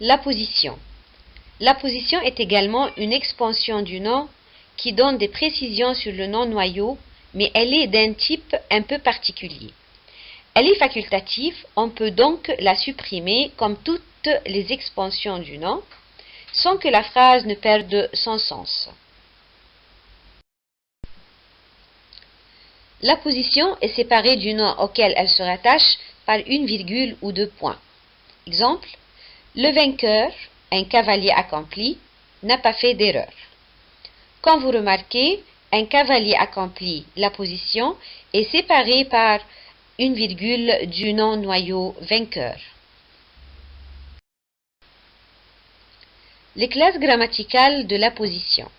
La position. La position est également une expansion du nom qui donne des précisions sur le nom noyau, mais elle est d'un type un peu particulier. Elle est facultative, on peut donc la supprimer comme toutes les expansions du nom, sans que la phrase ne perde son sens. La position est séparée du nom auquel elle se rattache par une virgule ou deux points. Exemple, le vainqueur, un cavalier accompli, n'a pas fait d'erreur. Quand vous remarquez, un cavalier accompli, la position est séparée par une virgule du nom noyau vainqueur. Les classes grammaticales de la position.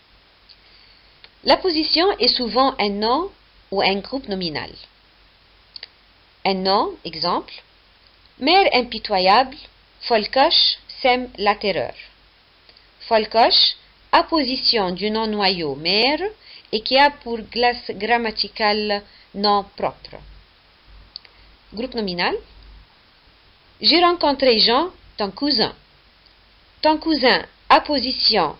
La position est souvent un nom ou un groupe nominal. Un nom, exemple, mère impitoyable, Folcoche sème la terreur. Folcoche, apposition du nom noyau mère et qui a pour classe grammaticale nom propre. Groupe nominal. J'ai rencontré Jean, ton cousin. Ton cousin, apposition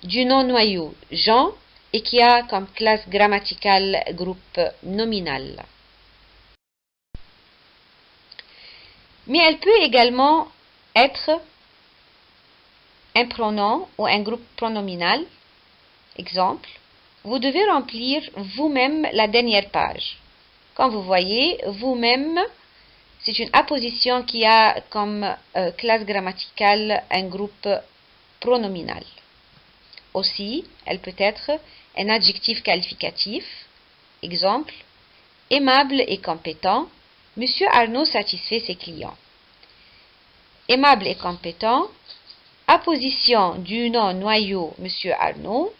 du nom noyau Jean et qui a comme classe grammaticale groupe nominal. Mais elle peut également être un pronom ou un groupe pronominal. Exemple, vous devez remplir vous-même la dernière page. Comme vous voyez, vous-même, c'est une apposition qui a comme classe grammaticale un groupe pronominal. Aussi, elle peut être un adjectif qualificatif. Exemple, aimable et compétent, Monsieur Arnaud satisfait ses clients. Aimable et compétent, apposition du nom noyau Monsieur Arnaud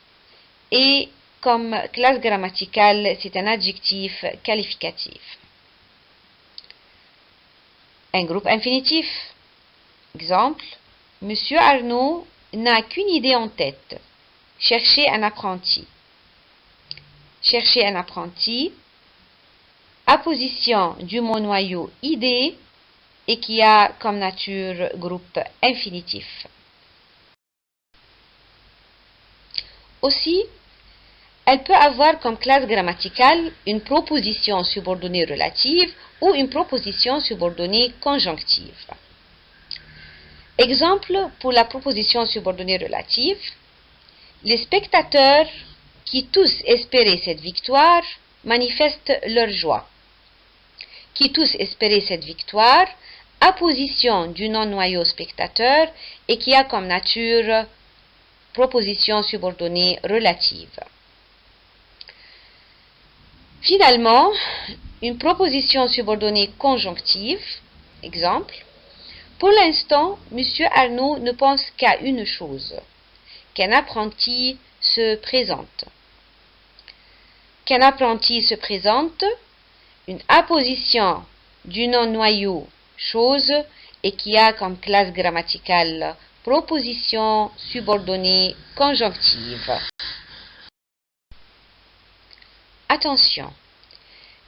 et comme classe grammaticale, c'est un adjectif qualificatif. Un groupe infinitif. Exemple, Monsieur Arnaud n'a qu'une idée en tête. Chercher un apprenti. Chercher un apprenti, apposition du mot noyau idée et qui a comme nature groupe infinitif. Aussi, elle peut avoir comme classe grammaticale une proposition subordonnée relative ou une proposition subordonnée conjonctive. Exemple pour la proposition subordonnée relative, les spectateurs qui tous espéraient cette victoire manifestent leur joie. Qui tous espéraient cette victoire, apposition du nom noyau spectateur et qui a comme nature proposition subordonnée relative. Finalement, une proposition subordonnée conjonctive, exemple, pour l'instant, M. Arnaud ne pense qu'à une chose, qu'un apprenti se présente. Qu'un apprenti se présente, une apposition du nom noyau chose et qui a comme classe grammaticale proposition subordonnée conjonctive. Attention,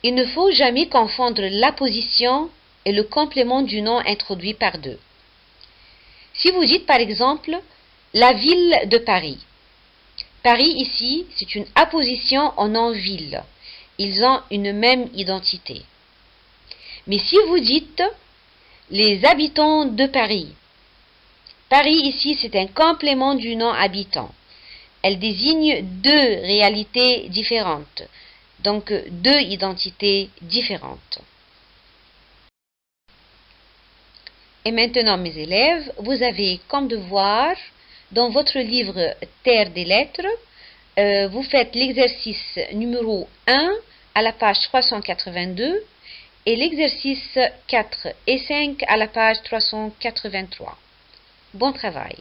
il ne faut jamais confondre l'apposition et le complément du nom introduit par deux. Si vous dites par exemple la ville de Paris. Paris ici, c'est une apposition au nom ville. Ils ont une même identité. Mais si vous dites les habitants de Paris. Paris ici, c'est un complément du nom habitant. Elle désigne deux réalités différentes, donc deux identités différentes. Et maintenant, mes élèves, vous avez comme devoir, dans votre livre Terre des lettres, vous faites l'exercice numéro 1 à la page 382 et l'exercice 4 et 5 à la page 383. Bon travail.